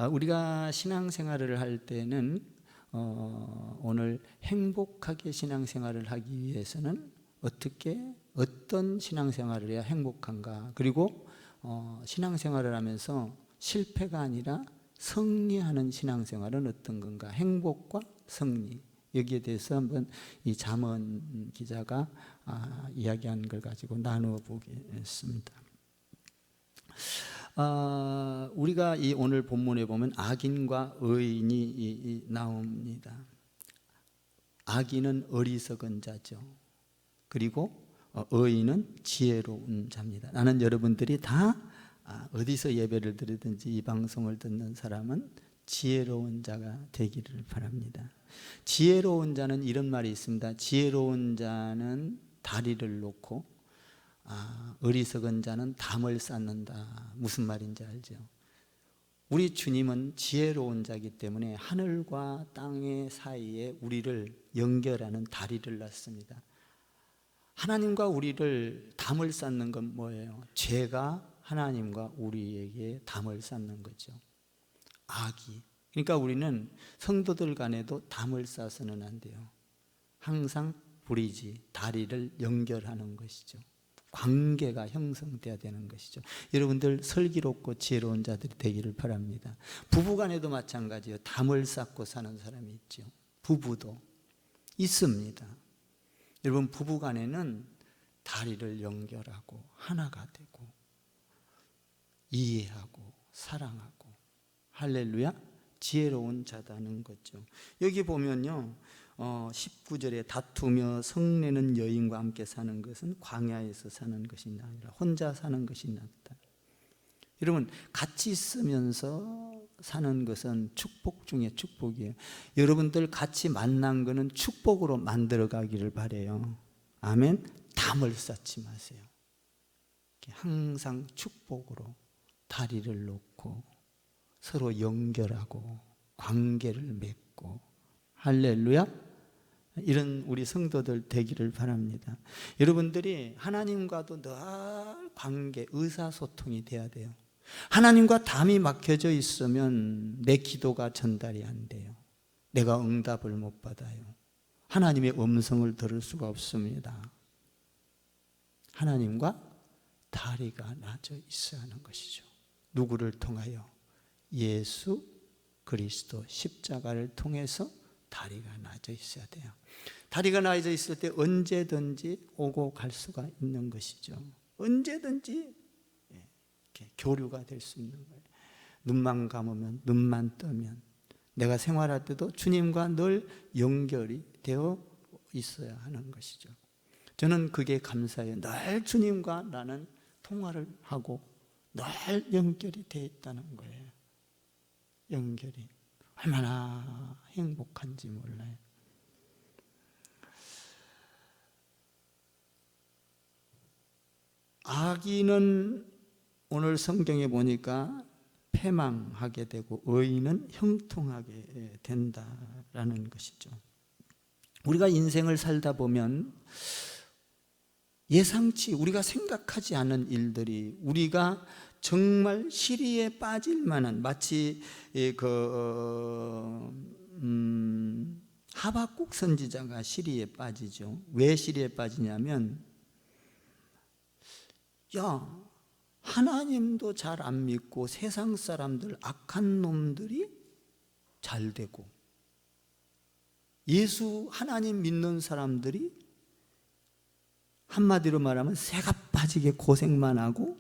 우리가 신앙생활을 할 때는 오늘 행복하게 신앙생활을 하기 위해서는 어떤 신앙생활을 해야 행복한가, 그리고 신앙생활을 하면서 실패가 아니라 승리하는 신앙생활은 어떤 건가, 행복과 승리, 여기에 대해서 한번 이 잠언 기자가 이야기한 걸 가지고 나누어 보겠습니다. 우리가 이 오늘 본문에 보면 악인과 의인이 나옵니다. 악인은 어리석은 자죠. 그리고 의인은 지혜로운 자입니다. 나는 여러분들이 다 어디서 예배를 드리든지 이 방송을 듣는 사람은 지혜로운 자가 되기를 바랍니다. 지혜로운 자는 이런 말이 있습니다. 지혜로운 자는 다리를 놓고 어리석은 자는 담을 쌓는다. 무슨 말인지 알죠? 우리 주님은 지혜로운 자이기 때문에 하늘과 땅의 사이에 우리를 연결하는 다리를 놨습니다. 하나님과 우리를 담을 쌓는 건 뭐예요? 죄가 하나님과 우리에게 담을 쌓는 거죠. 악이. 그러니까 우리는 성도들 간에도 담을 쌓아서는 안 돼요. 항상 브리지, 다리를 연결하는 것이죠. 관계가 형성돼야 되는 것이죠. 여러분들 슬기롭고 지혜로운 자들이 되기를 바랍니다. 부부간에도 마찬가지예요. 담을 쌓고 사는 사람이 있죠. 부부도 있습니다. 여러분, 부부간에는 다리를 연결하고 하나가 되고 이해하고 사랑하고, 할렐루야, 지혜로운 자다는 거죠. 여기 보면요, 19절에 다투며 성내는 여인과 함께 사는 것은 광야에서 사는 것이 아니라 혼자 사는 것이 낫다. 여러분, 같이 있으면서 사는 것은 축복 중에 축복이에요. 여러분들 같이 만난 거는 축복으로 만들어 가기를 바라요. 아멘. 담을 쌓지 마세요. 항상 축복으로 다리를 놓고 서로 연결하고 관계를 맺고, 할렐루야, 이런 우리 성도들 되기를 바랍니다. 여러분들이 하나님과도 늘 관계, 의사소통이 돼야 돼요. 하나님과 담이 막혀져 있으면 내 기도가 전달이 안 돼요. 내가 응답을 못 받아요. 하나님의 음성을 들을 수가 없습니다. 하나님과 다리가 나져 있어야 하는 것이죠. 누구를 통하여? 예수 그리스도 십자가를 통해서 다리가 나져 있어야 돼요. 다리가 나져 있을 때 언제든지 오고 갈 수가 있는 것이죠. 언제든지 이렇게 교류가 될 수 있는 거예요. 눈만 감으면, 눈만 뜨면 내가 생활할 때도 주님과 늘 연결이 되어 있어야 하는 것이죠. 저는 그게 감사해요. 늘 주님과 나는 통화를 하고 늘 연결이 되어 있다는 거예요. 연결이 얼마나 행복한지 몰라요. 악인은 오늘 성경에 보니까 패망하게 되고 의인은 형통하게 된다라는 것이죠. 우리가 인생을 살다 보면 예상치, 우리가 생각하지 않은 일들이, 우리가 정말 시리에 빠질 만한, 마치 하박국 선지자가 시리에 빠지죠. 왜 시리에 빠지냐면, 하나님도 잘 안 믿고 세상 사람들, 악한 놈들이 잘 되고, 예수 하나님 믿는 사람들이 한마디로 말하면 새가 빠지게 고생만 하고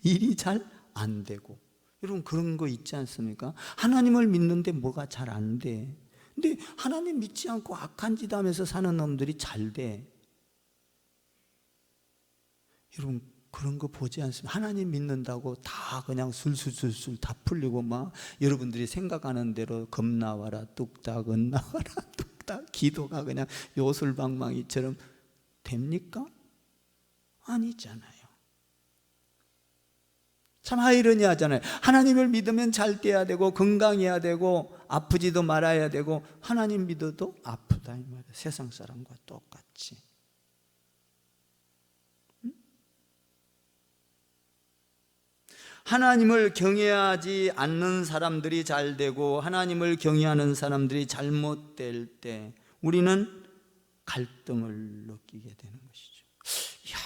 일이 잘 안 되고. 여러분, 그런 거 있지 않습니까? 하나님을 믿는데 뭐가 잘 안 돼. 근데 하나님 믿지 않고 악한 짓 하면서 사는 놈들이 잘 돼. 여러분, 그런 거 보지 않습니까? 하나님 믿는다고 다 그냥 술술술술 다 풀리고 막 여러분들이 생각하는 대로 겁나와라 뚝딱 은나와라 뚝딱 기도가 그냥 요술방망이처럼 됩니까? 아니잖아요. 참 아이러니하잖아요. 하나님을 믿으면 잘 돼야 되고 건강해야 되고 아프지도 말아야 되고, 하나님 믿어도 아프다 이 말이에요. 세상 사람과 똑같이. 하나님을 경외하지 않는 사람들이 잘 되고 하나님을 경외하는 사람들이 잘못될 때 우리는 갈등을 느끼게 되는 것이죠. 이야,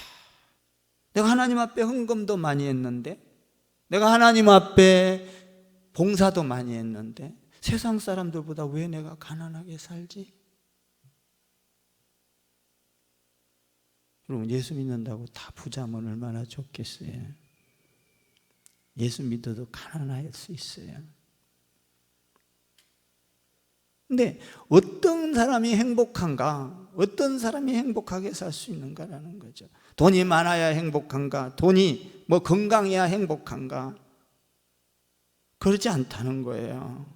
내가 하나님 앞에 헌금도 많이 했는데, 내가 하나님 앞에 봉사도 많이 했는데 세상 사람들보다 왜 내가 가난하게 살지? 여러분, 예수 믿는다고 다 부자면 얼마나 좋겠어요. 예수 믿어도 가난할 수 있어요. 근데 어떤 사람이 행복한가? 어떤 사람이 행복하게 살 수 있는가라는 거죠. 돈이 많아야 행복한가? 돈이 건강해야 행복한가? 그렇지 않다는 거예요.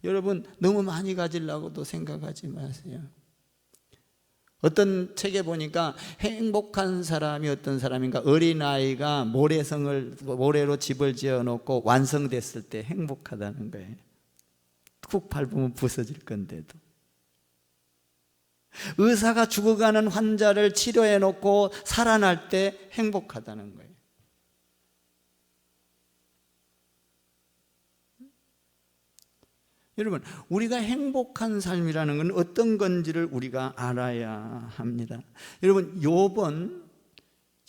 여러분, 너무 많이 가지려고도 생각하지 마세요. 어떤 책에 보니까 행복한 사람이 어떤 사람인가, 어린아이가 모래로 집을 지어놓고 완성됐을 때 행복하다는 거예요. 쿡 밟으면 부서질 건데도. 의사가 죽어가는 환자를 치료해놓고 살아날 때 행복하다는 거예요. 여러분, 우리가 행복한 삶이라는 건 어떤 건지를 우리가 알아야 합니다. 여러분, 욥은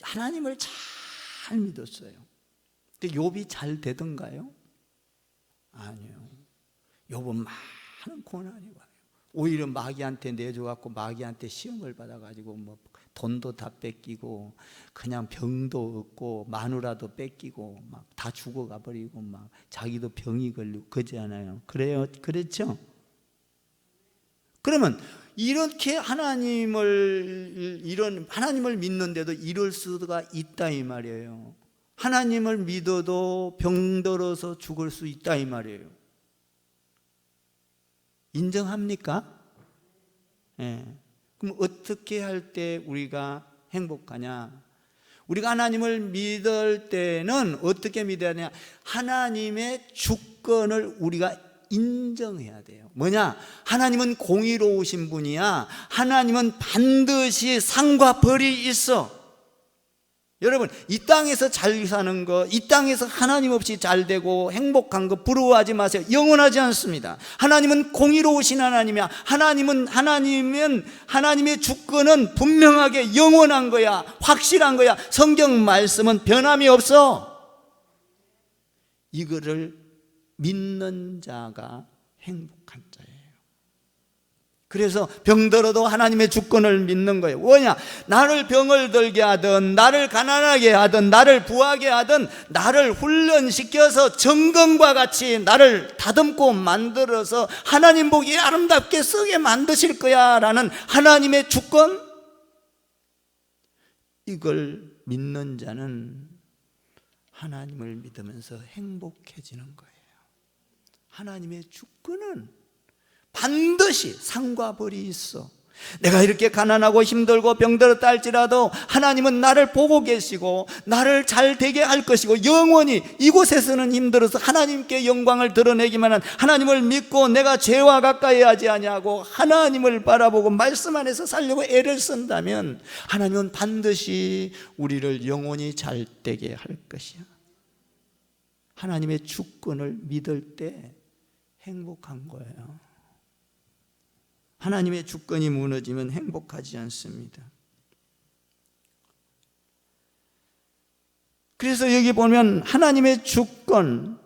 하나님을 잘 믿었어요. 근데 욥이 잘 되던가요? 아니요. 욥은 많은 고난이 와요. 오히려 마귀한테 내줘갖고 마귀한테 시험을 받아가지고 돈도 다 뺏기고 그냥 병도 얻고 마누라도 뺏기고 막 다 죽어가 버리고 막 자기도 병이 걸리고 그러지 않아요? 그래요? 그렇죠? 그러면 이렇게 하나님을 믿는데도 이럴 수가 있다 이 말이에요. 하나님을 믿어도 병들어서 죽을 수 있다 이 말이에요. 인정합니까? 예. 그럼 어떻게 할 때 우리가 행복하냐? 우리가 하나님을 믿을 때는 어떻게 믿어야 하냐? 하나님의 주권을 우리가 인정해야 돼요. 뭐냐? 하나님은 공의로우신 분이야. 하나님은 반드시 상과 벌이 있어. 여러분, 이 땅에서 잘 사는 거, 이 땅에서 하나님 없이 잘 되고 행복한 거 부러워하지 마세요. 영원하지 않습니다. 하나님은 공의로우신 하나님이야. 하나님의 주권은 분명하게 영원한 거야. 확실한 거야. 성경 말씀은 변함이 없어. 이거를 믿는 자가 행복한 자예요. 그래서 병들어도 하나님의 주권을 믿는 거예요. 뭐냐? 나를 병을 들게 하든 나를 가난하게 하든 나를 부하게 하든 나를 훈련시켜서 정금과 같이 나를 다듬고 만들어서 하나님 보기에 아름답게 쓰게 만드실 거야 라는 하나님의 주권, 이걸 믿는 자는 하나님을 믿으면서 행복해지는 거예요. 하나님의 주권은 반드시 상과 벌이 있어. 내가 이렇게 가난하고 힘들고 병들었다 할지라도 하나님은 나를 보고 계시고 나를 잘 되게 할 것이고, 영원히 이곳에서는 힘들어서 하나님께 영광을 드러내기만 한 하나님을 믿고 내가 죄와 가까이 하지 아니하고 하나님을 바라보고 말씀 안에서 살려고 애를 쓴다면 하나님은 반드시 우리를 영원히 잘 되게 할 것이야. 하나님의 주권을 믿을 때 행복한 거예요. 하나님의 주권이 무너지면 행복하지 않습니다. 그래서 여기 보면 하나님의 주권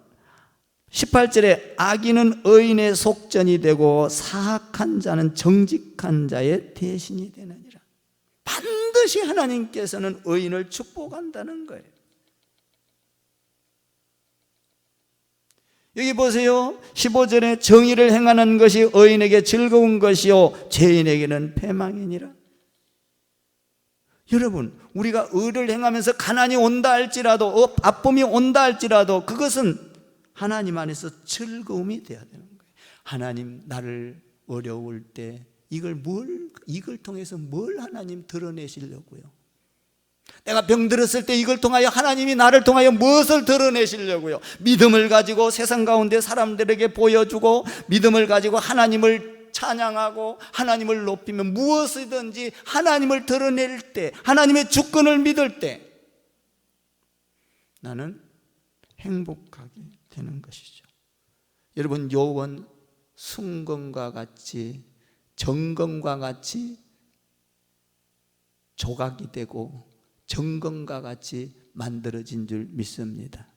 18절에 악인은 의인의 속전이 되고 사악한 자는 정직한 자의 대신이 되느니라. 반드시 하나님께서는 의인을 축복한다는 거예요. 여기 보세요. 15절에 정의를 행하는 것이 의인에게 즐거운 것이요 죄인에게는 패망이니라. 여러분, 우리가 의를 행하면서 가난이 온다 할지라도 아픔이 온다 할지라도 그것은 하나님 안에서 즐거움이 되어야 되는 거예요. 하나님, 나를 어려울 때 이걸 통해서 뭘 하나님 드러내시려고요? 내가 병들었을 때 이걸 통하여 하나님이 나를 통하여 무엇을 드러내시려고요? 믿음을 가지고 세상 가운데 사람들에게 보여주고 믿음을 가지고 하나님을 찬양하고 하나님을 높이면 무엇이든지 하나님을 드러낼 때, 하나님의 주권을 믿을 때 나는 행복하게 되는 것이죠. 여러분, 욥은 순금과 같이, 정금과 같이 조각이 되고 정금과 같이 만들어진 줄 믿습니다.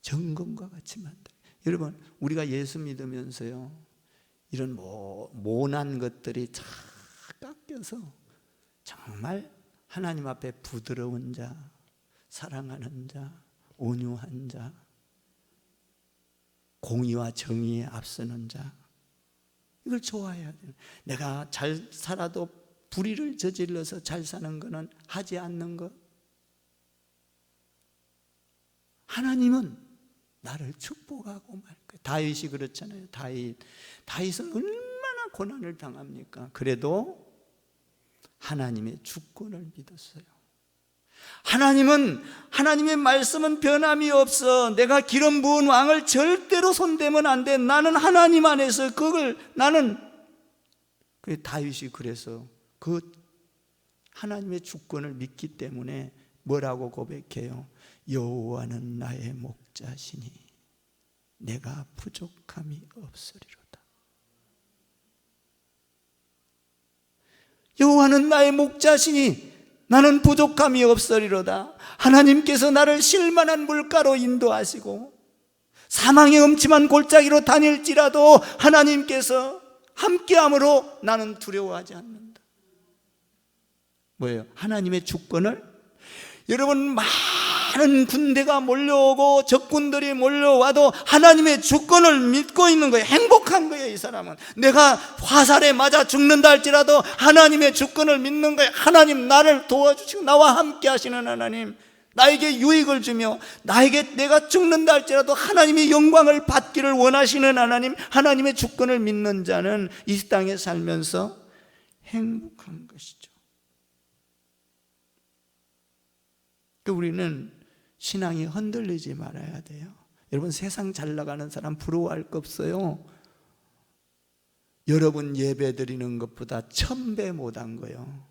정금과 같이 만들어. 여러분, 우리가 예수 믿으면서요, 이런 모난 것들이 다 깎여서 정말 하나님 앞에 부드러운 자, 사랑하는 자, 온유한 자, 공의와 정의에 앞서는 자, 이걸 좋아해야 돼요. 내가 잘 살아도 불의를 저질러서 잘 사는 것은 하지 않는 것. 하나님은 나를 축복하고 말 거예요. 다윗이 그렇잖아요. 다윗은 얼마나 고난을 당합니까? 그래도 하나님의 주권을 믿었어요. 하나님의 말씀은 변함이 없어. 내가 기름 부은 왕을 절대로 손대면 안 돼. 나는 하나님 안에서 다윗이 그래서 그 하나님의 주권을 믿기 때문에 뭐라고 고백해요? 여호와는 나의 목자시니 내가 부족함이 없으리로다. 여호와는 나의 목자시니 나는 부족함이 없으리로다. 하나님께서 나를 쉴만한 물가로 인도하시고 사망의 음침한 골짜기로 다닐지라도 하나님께서 함께함으로 나는 두려워하지 않는다. 뭐예요? 하나님의 주권을. 여러분, 많은 군대가 몰려오고 적군들이 몰려와도 하나님의 주권을 믿고 있는 거예요. 행복한 거예요. 이 사람은 내가 화살에 맞아 죽는다 할지라도 하나님의 주권을 믿는 거예요. 하나님 나를 도와주시고 나와 함께 하시는 하나님, 나에게 유익을 주며 내가 죽는다 할지라도 하나님의 영광을 받기를 원하시는 하나님, 하나님의 주권을 믿는 자는 이 땅에 살면서 행복한 것이죠. 우리는 신앙이 흔들리지 말아야 돼요. 여러분, 세상 잘 나가는 사람 부러워할 거 없어요. 여러분 예배 드리는 것보다 1000배 못한 거예요.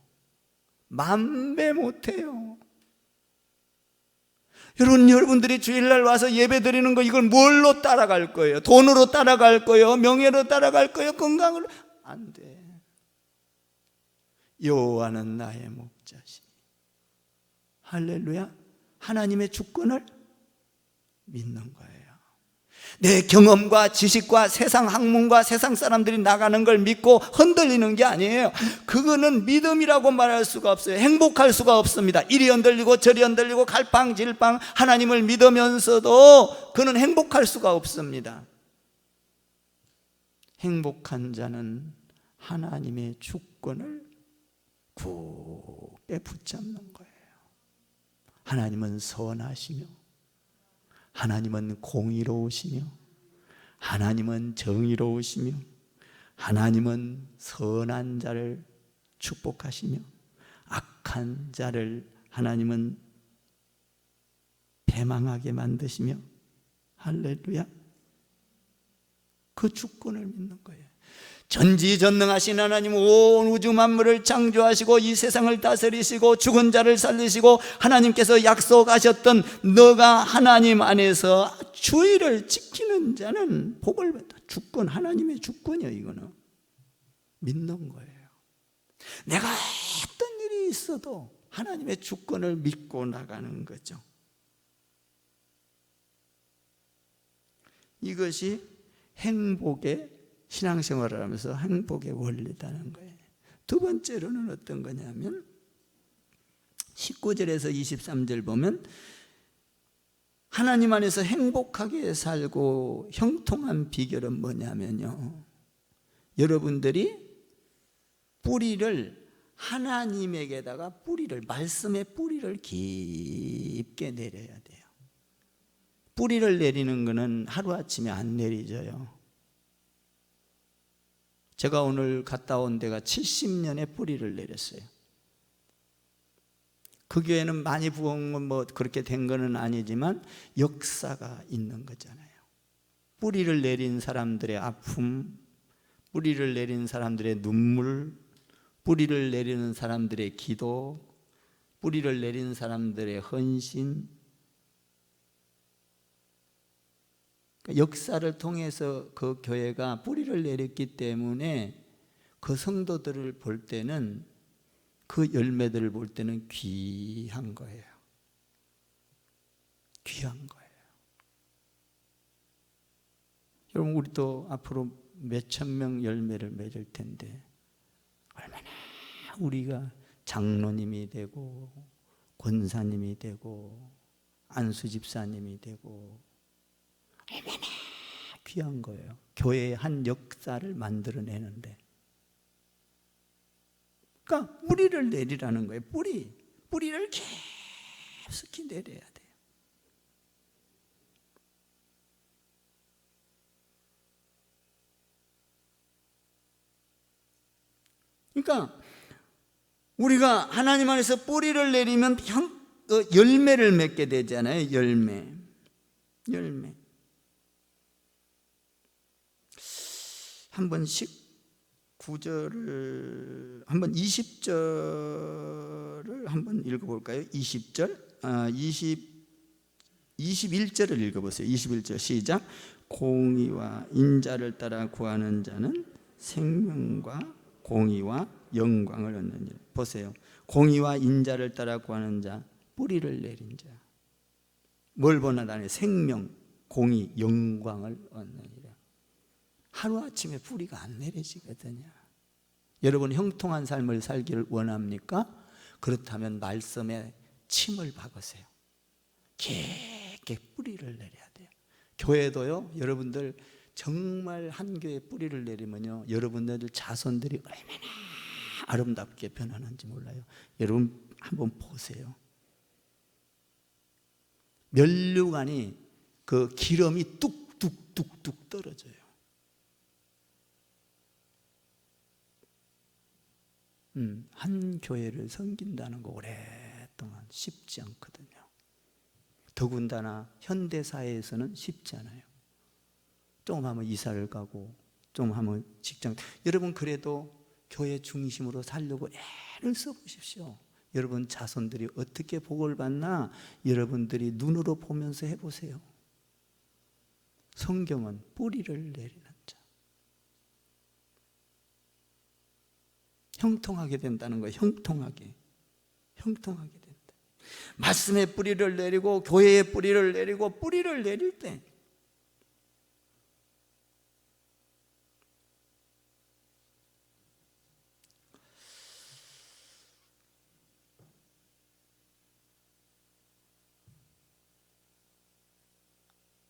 10,000배 못해요. 여러분들이 주일날 와서 예배 드리는 거, 이걸 뭘로 따라갈 거예요? 돈으로 따라갈 거예요? 명예로 따라갈 거예요? 건강으로? 안 돼. 여호와는 나의 목자시니. 할렐루야. 하나님의 주권을 믿는 거예요. 내 경험과 지식과 세상 학문과 세상 사람들이 나가는 걸 믿고 흔들리는 게 아니에요. 그거는 믿음이라고 말할 수가 없어요. 행복할 수가 없습니다. 이리 흔들리고 저리 흔들리고 갈팡질팡 하나님을 믿으면서도 그는 행복할 수가 없습니다. 행복한 자는 하나님의 주권을 굳게 붙잡는 거예요. 하나님은 선하시며 하나님은 공의로우시며 하나님은 정의로우시며 하나님은 선한 자를 축복하시며 악한 자를 하나님은 패망하게 만드시며, 할렐루야. 그 주권을 믿는 거예요. 전지전능하신 하나님, 온 우주 만물을 창조하시고 이 세상을 다스리시고 죽은 자를 살리시고 하나님께서 약속하셨던 너가 하나님 안에서 주의를 지키는 자는 복을 받다. 주권, 하나님의 주권이에요. 이거는 믿는 거예요. 내가 어떤 일이 있어도 하나님의 주권을 믿고 나가는 거죠. 이것이 행복의 신앙생활을 하면서 행복의 원리다는 거예요. 두 번째로는 어떤 거냐면 19절에서 23절 보면 하나님 안에서 행복하게 살고 형통한 비결은 뭐냐면요, 여러분들이 뿌리를 하나님에게다가 말씀의 뿌리를 깊게 내려야 돼요. 뿌리를 내리는 것은 하루아침에 안 내리져요. 제가 오늘 갔다 온 데가 70년의 뿌리를 내렸어요. 그 교회는 많이 부흥은 그렇게 된 거는 아니지만 역사가 있는 거잖아요. 뿌리를 내린 사람들의 아픔, 뿌리를 내린 사람들의 눈물, 뿌리를 내리는 사람들의 기도, 뿌리를 내린 사람들의 헌신, 역사를 통해서 그 교회가 뿌리를 내렸기 때문에 그 성도들을 볼 때는, 그 열매들을 볼 때는 귀한 거예요. 귀한 거예요. 여러분, 우리도 앞으로 몇천 명 열매를 맺을 텐데 얼마나 우리가 장로님이 되고 권사님이 되고 안수집사님이 되고 얼마나 귀한 거예요. 교회의 한 역사를 만들어내는데. 그러니까 뿌리를 내리라는 거예요. 뿌리를 깊숙이 내려야 돼요. 그러니까 우리가 하나님 안에서 뿌리를 내리면 열매를 맺게 되잖아요. 열매. 한번 19절을, 한번 20절을 한번 읽어볼까요? 20절, 21절을 읽어보세요. 21절 시작. 공의와 인자를 따라 구하는 자는 생명과 공의와 영광을 얻느니라. 보세요. 공의와 인자를 따라 구하는 자, 뿌리를 내린 자. 뭘 원하다니? 생명, 공의, 영광을 얻느니라. 하루아침에 뿌리가 안 내려지거든요. 여러분, 형통한 삶을 살기를 원합니까? 그렇다면 말씀에 침을 박으세요. 깊게 뿌리를 내려야 돼요. 교회도요, 여러분들 정말 한 교회에 뿌리를 내리면요, 여러분들 자손들이 얼마나 아름답게 변하는지 몰라요. 여러분 한번 보세요. 면류관이 그 기름이 뚝뚝뚝뚝 떨어져요. 한 교회를 섬긴다는 거 오랫동안 쉽지 않거든요. 더군다나 현대사회에서는 쉽지 않아요. 좀 하면 이사를 가고, 좀 하면 직장. 여러분, 그래도 교회 중심으로 살려고 애를 써보십시오. 여러분 자손들이 어떻게 복을 받나 여러분들이 눈으로 보면서 해보세요. 성경은 뿌리를 내리는 자, 형통하게 된다는 거예요. 형통하게 된다. 말씀의 뿌리를 내리고 교회의 뿌리를 내리고, 뿌리를 내릴 때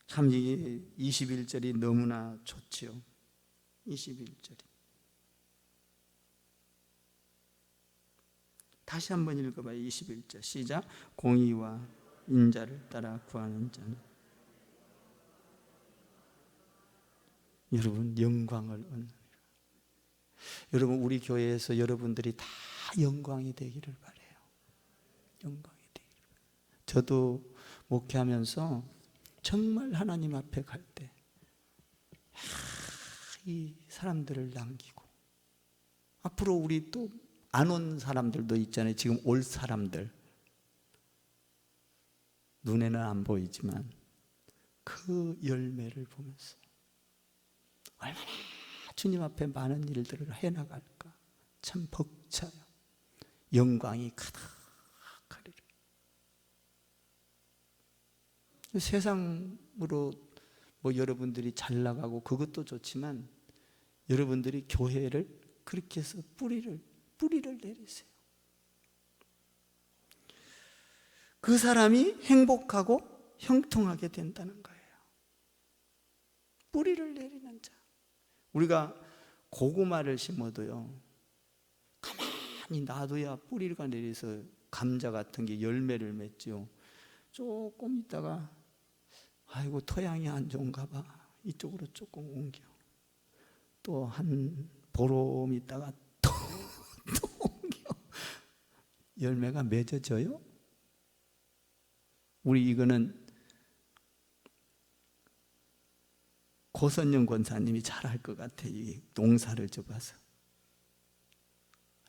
참 이게 21절이 너무나 좋지요. 21절이 다시 한번 읽어봐요. 21절 시작. 공의와 인자를 따라 구하는 자는 여러분 영광을 얻느니라. 여러분, 우리 교회에서 여러분들이 다 영광이 되기를 바라요. 영광이 되기를 바라요. 저도 목회하면서 정말 하나님 앞에 갈 때 이 사람들을 남기고, 앞으로 우리 또 안 온 사람들도 있잖아요. 지금 올 사람들 눈에는 안 보이지만 그 열매를 보면서 얼마나 주님 앞에 많은 일들을 해나갈까. 참 벅차요. 영광이 가득하리라. 세상으로 뭐 여러분들이 잘 나가고 그것도 좋지만 여러분들이 교회를 그렇게 해서 뿌리를 내리세요. 그 사람이 행복하고 형통하게 된다는 거예요. 뿌리를 내리는 자. 우리가 고구마를 심어도요, 가만히 놔둬야 뿌리가 내려서 감자 같은 게 열매를 맺죠. 조금 있다가 아이고 토양이 안 좋은가 봐, 이쪽으로 조금 옮겨. 또 한 보름 있다가 또 옮겨. 열매가 맺어져요? 우리 이거는 고선영 권사님이 잘 알 것 같아요. 이 농사를 접어서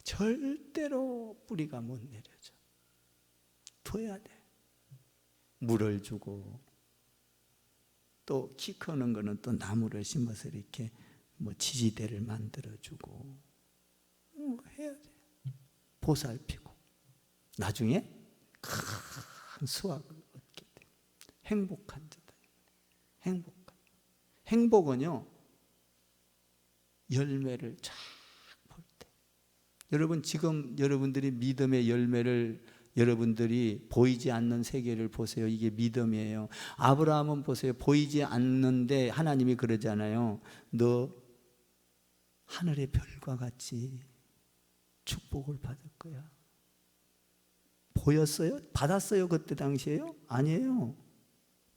절대로 뿌리가 못 내려져. 둬야 돼. 물을 주고, 또 키 크는 거는 또 나무를 심어서 이렇게 뭐 지지대를 만들어주고 해야 돼. 보살피고 나중에 큰 수확을 얻게 돼. 행복한 자다. 행복은요 열매를 쫙 볼 때. 여러분 지금 여러분들이 믿음의 열매를 여러분들이 보이지 않는 세계를 보세요. 이게 믿음이에요. 아브라함은 보세요. 보이지 않는데 하나님이 그러잖아요. 너 하늘의 별과 같이 축복을 받을 거야. 보였어요? 받았어요? 그때 당시에요? 아니에요.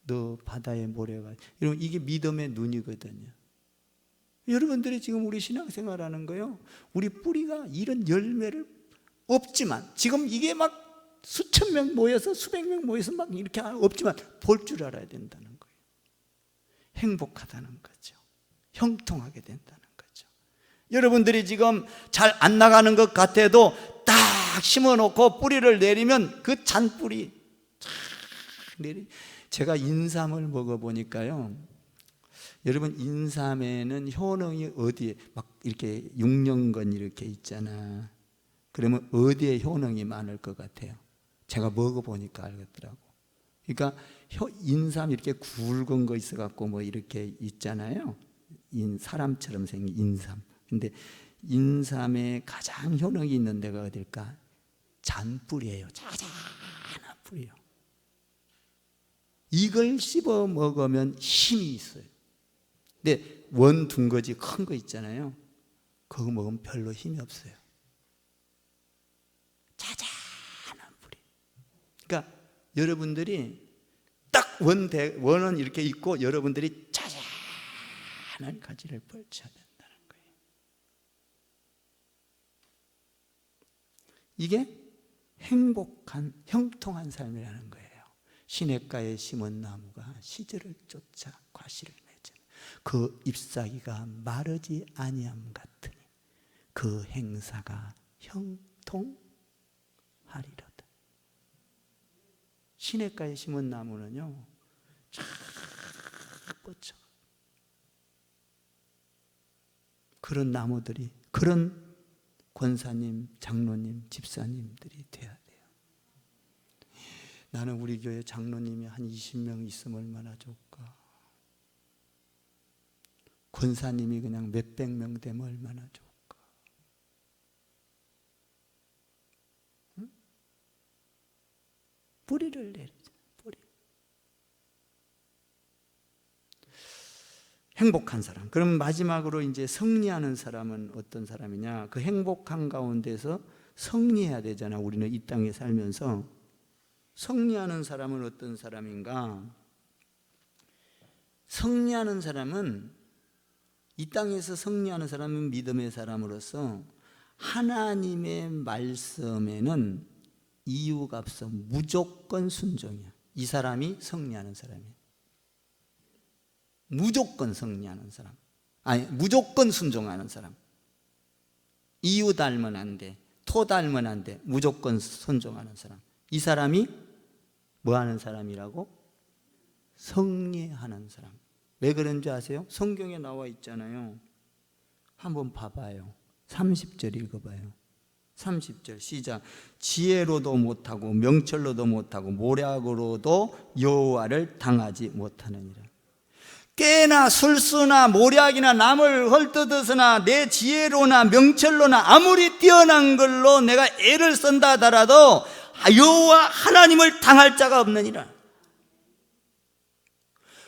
너 바다의 모래가. 여러분 이게 믿음의 눈이거든요. 여러분들이 지금 우리 신앙생활하는 거요. 우리 뿌리가 이런 열매를 없지만 지금 이게 막 수천 명 모여서 수백 명 모여서 막 이렇게 없지만 볼 줄 알아야 된다는 거예요. 행복하다는 거죠. 형통하게 된다는 거죠. 여러분들이 지금 잘 안 나가는 것 같아도 딱 심어놓고 뿌리를 내리면 그 잔뿌리 제가 인삼을 먹어보니까요, 여러분 인삼에는 효능이 어디에 막 이렇게 6년근 이렇게 있잖아. 그러면 어디에 효능이 많을 것 같아요? 제가 먹어보니까 알겠더라고. 그러니까 인삼 이렇게 굵은 거 있어갖고 뭐 이렇게 있잖아요. 사람처럼 생긴 인삼. 근데 인삼에 가장 효능이 있는 데가 어딜까? 잔뿌리예요. 자잘한 뿌리요. 이걸 씹어 먹으면 힘이 있어요. 근데 원 둥거지 큰 거 있잖아요. 그거 먹으면 별로 힘이 없어요. 자잘한 뿌리. 그러니까 여러분들이 딱 원은 이렇게 있고 여러분들이 자잘한 가지를 펼쳐야 된다는 거예요. 이게 행복한 형통한 삶이라는 거예요. 시냇가에 심은 나무가 시절을 쫓아 과실을 맺으며 그 잎사귀가 마르지 아니함 같으니 그 행사가 형통하리로다. 시냇가에 심은 나무는요 쫙 뻗쳐. 그런 나무들이, 그런 권사님, 장로님, 집사님들이 돼야 돼요. 나는 우리 교회 장로님이 한 20명 있으면 얼마나 좋을까. 권사님이 그냥 몇백 명 되면 얼마나 좋을까. 응? 뿌리를 내리자. 뿌리. 행복한 사람. 그럼 마지막으로 이제 승리하는 사람은 어떤 사람이냐? 그 행복한 가운데서 승리해야 되잖아. 우리는 이 땅에 살면서. 승리하는 사람은 어떤 사람인가? 승리하는 사람은, 이 땅에서 승리하는 사람은 믿음의 사람으로서 하나님의 말씀에는 이유가 없어. 무조건 순종이야. 이 사람이 승리하는 사람이야. 무조건 승리하는 사람. 아니, 무조건 순종하는 사람. 이유 달면 안 돼. 토 달면 안 돼. 무조건 순종하는 사람. 이 사람이 뭐 하는 사람이라고? 승리하는 사람. 왜 그런지 아세요? 성경에 나와 있잖아요. 한번 봐봐요. 30절 읽어봐요. 30절 시작. 지혜로도 못하고 명철로도 못하고 모략으로도 여호와를 당하지 못하느니라. 깨나 술수나 모략이나 남을 헐뜯어서나 내 지혜로나 명철로나 아무리 뛰어난 걸로 내가 애를 쓴다 하더라도 여호와 하나님을 당할 자가 없느니라.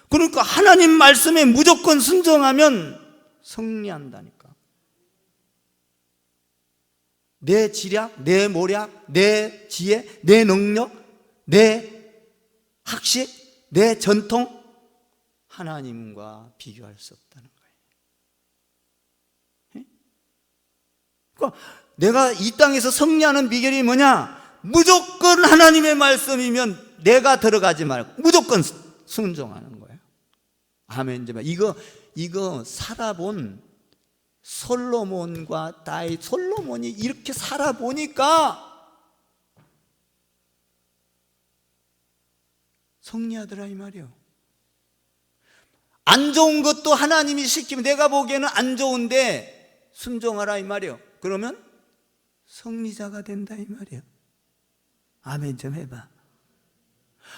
그러니까 하나님 말씀에 무조건 순종하면 승리한다니까. 내 지략, 내 모략, 내 지혜, 내 능력, 내 학식, 내 전통, 하나님과 비교할 수 없다는 거예요. 그러니까 내가 이 땅에서 승리하는 비결이 뭐냐? 무조건 하나님의 말씀이면 내가 들어가지 말고 무조건 순종하는 거예요. 아멘. 이거 살아본 솔로몬과 다윗, 솔로몬이 이렇게 살아보니까 성리하더라 이 말이요. 안 좋은 것도 하나님이 시키면 내가 보기에는 안 좋은데 순종하라 이 말이요. 그러면 성리자가 된다 이 말이요. 아멘 좀 해봐.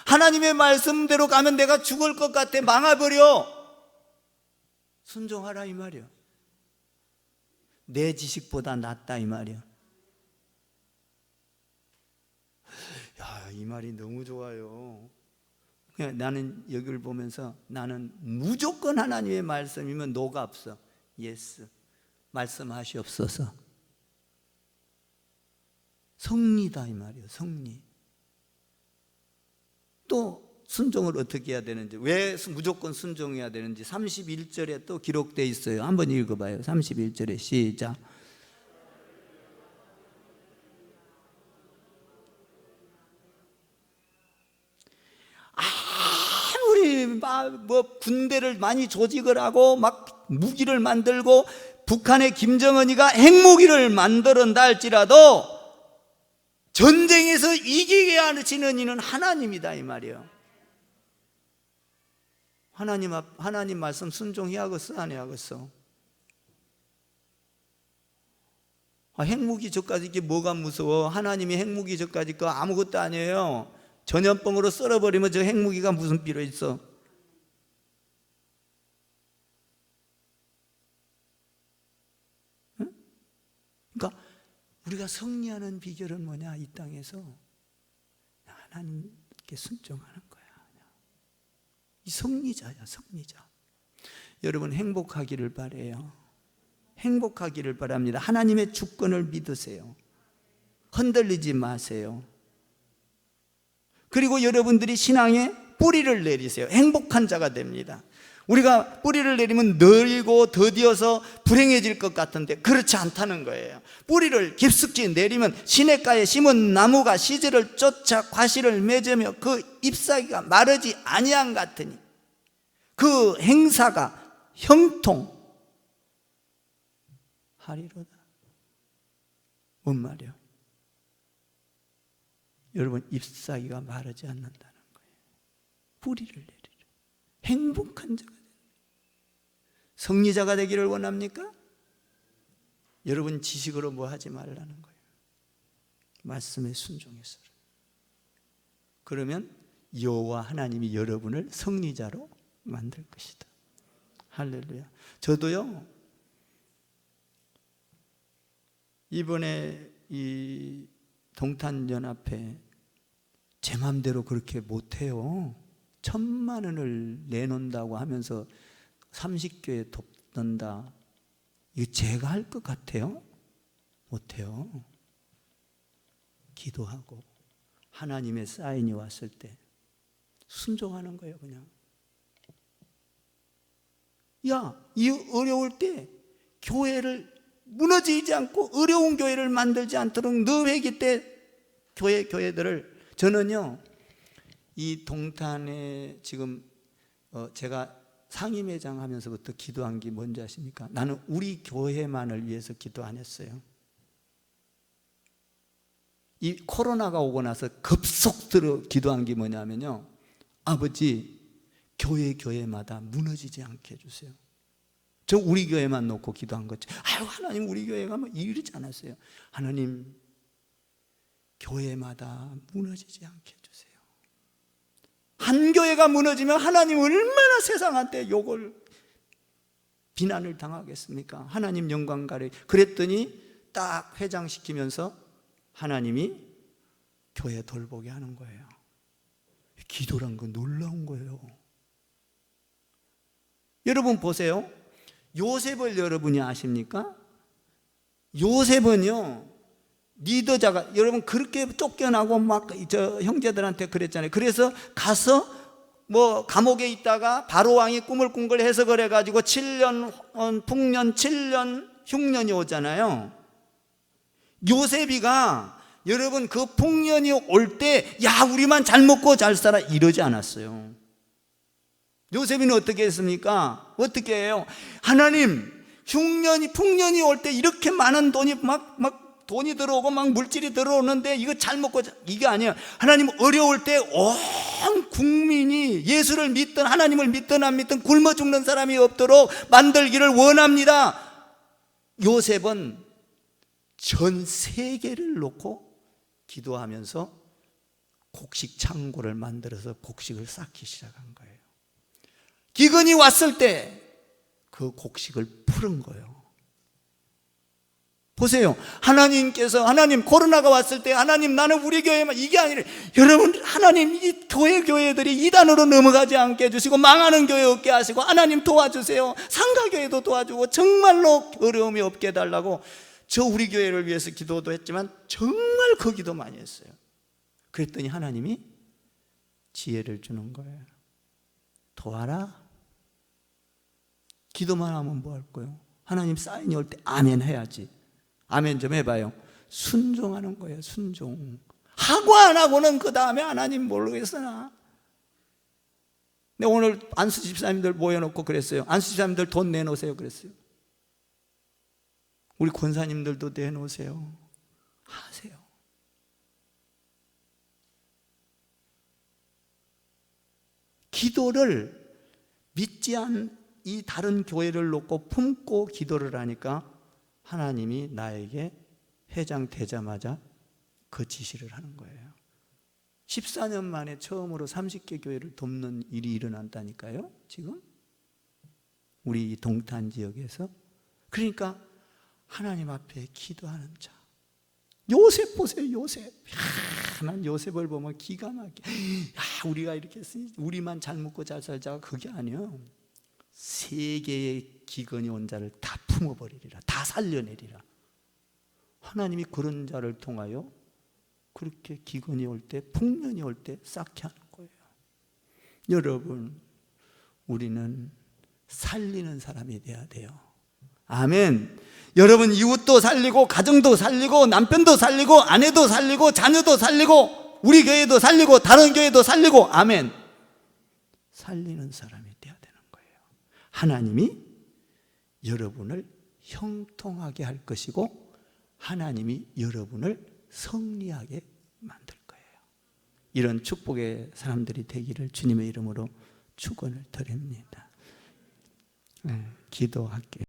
하나님의 말씀대로 가면 내가 죽을 것 같아, 망해버려. 순종하라 이 말이요. 내 지식보다 낫다 이 말이요. 야, 이 말이 너무 좋아요. 나는 여기를 보면서 나는 무조건 하나님의 말씀이면 노가 없어. 예스, 말씀하시옵소서. 성리다 이 말이에요. 성리. 또 순종을 어떻게 해야 되는지, 왜 무조건 순종해야 되는지 31절에 또 기록되어 있어요. 한번 읽어봐요. 31절에 시작. 아무리 뭐 군대를 많이 조직을 하고 막 무기를 만들고 북한의 김정은이가 핵무기를 만들었다 할지라도 전쟁에서 이기게 하시는 이는 하나님이다 이 말이에요. 하나님 말씀 순종해야겠어 안 해야겠어? 핵무기 저까지 이게 뭐가 무서워? 하나님이 핵무기 저까지 거 아무것도 아니에요. 전염병으로 썰어버리면 저 핵무기가 무슨 필요 있어? 응? 그러니까 우리가 승리하는 비결은 뭐냐? 이 땅에서 하나님께 순종하는 거야. 이 승리자야, 승리자. 여러분 행복하기를 바라요. 행복하기를 바랍니다. 하나님의 주권을 믿으세요. 흔들리지 마세요. 그리고 여러분들이 신앙에 뿌리를 내리세요. 행복한 자가 됩니다. 우리가 뿌리를 내리면 늘고 더디어서 불행해질 것 같은데 그렇지 않다는 거예요. 뿌리를 깊숙이 내리면 시냇가에 심은 나무가 시절을 쫓아 과실을 맺으며 그 잎사귀가 마르지 아니한 같으니 그 행사가 형통하리로다. 뭔 말이요? 여러분 잎사귀가 마르지 않는다는 거예요. 뿌리를 내리려. 행복한 자가 됩니다. 승리자가 되기를 원합니까? 여러분 지식으로 뭐 하지 말라는 거예요. 말씀에 순종해서. 그러면 여호와 하나님이 여러분을 승리자로 만들 것이다. 할렐루야. 저도요 이번에 이 동탄연합회 제 맘대로 그렇게 못해요. 1,000만 원을 내놓는다고 하면서 30교회 돕는다. 이거 제가 할 것 같아요? 못해요. 기도하고 하나님의 사인이 왔을 때 순종하는 거예요. 그냥 야, 이 어려울 때 교회를 무너지지 않고 어려운 교회를 만들지 않도록 너 회기 때 교회들을 저는요 이 동탄에 지금 제가 상임회장 하면서부터 기도한 게 뭔지 아십니까? 나는 우리 교회만을 위해서 기도 안 했어요. 이 코로나가 오고 나서 급속도로 기도한 게 뭐냐면요, 아버지 교회마다 무너지지 않게 해주세요. 저 우리 교회만 놓고 기도한 거죠. 아유 하나님 우리 교회가 뭐 이러지 않았어요. 하나님 교회마다 무너지지 않게 해주세요. 한 교회가 무너지면 하나님 얼마나 세상한테 욕을 비난을 당하겠습니까? 하나님 영광 가려. 그랬더니 딱 회장시키면서 하나님이 교회 돌보게 하는 거예요. 기도란 건 놀라운 거예요. 여러분 보세요. 요셉을 여러분이 아십니까? 요셉은요 리더자가, 여러분 그렇게 쫓겨나고 막 저 형제들한테 그랬잖아요. 그래서 가서 뭐 감옥에 있다가 바로 왕이 꿈을 꾼 걸 해석을 해가지고 7년 풍년 7년 흉년이 오잖아요. 요셉이가 여러분 그 풍년이 올 때 야 우리만 잘 먹고 잘 살아 이러지 않았어요. 요셉이는 어떻게 했습니까? 어떻게 해요? 하나님 흉년이 풍년이 올 때 이렇게 많은 돈이 막 돈이 들어오고 막 물질이 들어오는데 이거 잘 먹고 이게 아니에요. 하나님 어려울 때 온 국민이 예수를 믿든 하나님을 믿든 안 믿든 굶어 죽는 사람이 없도록 만들기를 원합니다. 요셉은 전 세계를 놓고 기도하면서 곡식 창고를 만들어서 곡식을 쌓기 시작한 거예요. 기근이 왔을 때 그 곡식을 풀은 거예요. 보세요. 하나님 코로나가 왔을 때 하나님 나는 우리 교회만 이게 아니라 여러분 하나님 이 교회들이 이단으로 넘어가지 않게 해주시고 망하는 교회 없게 하시고 하나님 도와주세요. 상가교회도 도와주고 정말로 어려움이 없게 해달라고 저 우리 교회를 위해서 기도도 했지만 정말 그 기도 많이 했어요. 그랬더니 하나님이 지혜를 주는 거예요. 도와라. 기도만 하면 뭐 할 거예요? 하나님 사인이 올 때 아멘 해야지. 아멘 좀 해봐요. 순종하는 거예요. 순종. 하고 안 하고는 그 다음에 하나님 모르겠으나. 근데 오늘 안수 집사님들 모여놓고 그랬어요. 안수 집사님들 돈 내놓으세요 그랬어요. 우리 권사님들도 내놓으세요. 하세요. 기도를 믿지 않은 이 다른 교회를 놓고 품고 기도를 하니까 하나님이 나에게 회장 되자마자 그 지시를 하는 거예요. 14년 만에 처음으로 30개 교회를 돕는 일이 일어난다니까요. 지금 우리 동탄 지역에서. 그러니까 하나님 앞에 기도하는 자. 요셉 보세요. 요셉. 난 요셉을 보면 기가 막혀. 우리가 이렇게 우리만 잘 먹고 잘 살자가 그게 아니에요. 세계의 기근이 온 자를 다 품어버리리라. 다 살려내리라. 하나님이 그런 자를 통하여 그렇게 기근이 올 때, 풍년이 올 때 쌓게 하는 거예요. 여러분, 우리는 살리는 사람이 돼야 돼요. 아멘. 여러분 이웃도 살리고 가정도 살리고 남편도 살리고 아내도 살리고 자녀도 살리고 우리 교회도 살리고 다른 교회도 살리고 아멘. 살리는 사람이 돼야 되는 거예요. 하나님이 여러분을 형통하게 할 것이고 하나님이 여러분을 승리하게 만들 거예요. 이런 축복의 사람들이 되기를 주님의 이름으로 축원을 드립니다. 기도할게요.